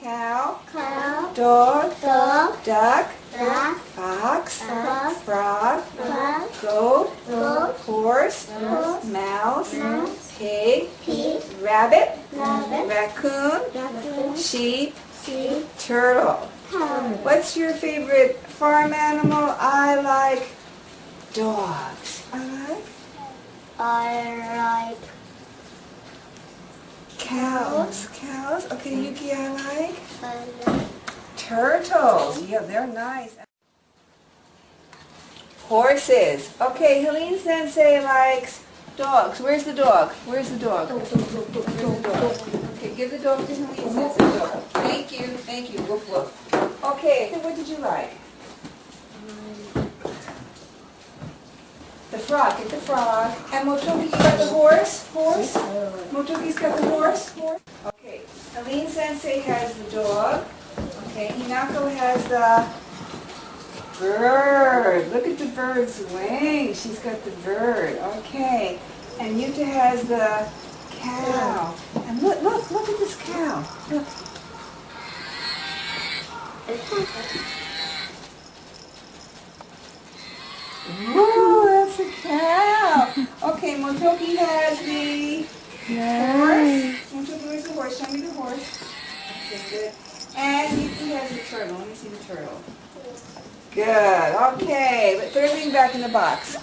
Cow. Cow. Dog. Dog. Duck. Duck. Fox. Fox. Frog. Frog. Goat. Goat. Horse. Horse. Mouse. Mouse. Pig. Pig. Rabbit. Rabbit. Raccoon. Raccoon. Sheep. Sheep. Turtle. Cow. What's your favorite farm animal? I like dogs. I like Cows. Cows. Okay, Yuki, I like I like turtles. Yeah, they're nice. Horses. Okay, Helene Sensei likes dogs. Where's the dog? Where's the dog? Where's the dog? Okay, give the dog to Helene Sensei. Thank you. Thank you. Woof woof. Okay, what did you like? The frog. Get the frog. And Motoki, you got the horse? Horse? Motoki's got the horse? Okay. Helene Sensei has the dog. Okay. Hinako has the bird. Look at the bird's wings. She's got the bird. Okay. And Yuta has the cow. And look at this cow. Look. Whoa, that's a cow. Okay, Motoki has the horse. Motoki, where's the horse? Show me the horse. Okay, good. And Yuki has the turtle. Let me see the turtle. Good. Okay, but put everything back in the box.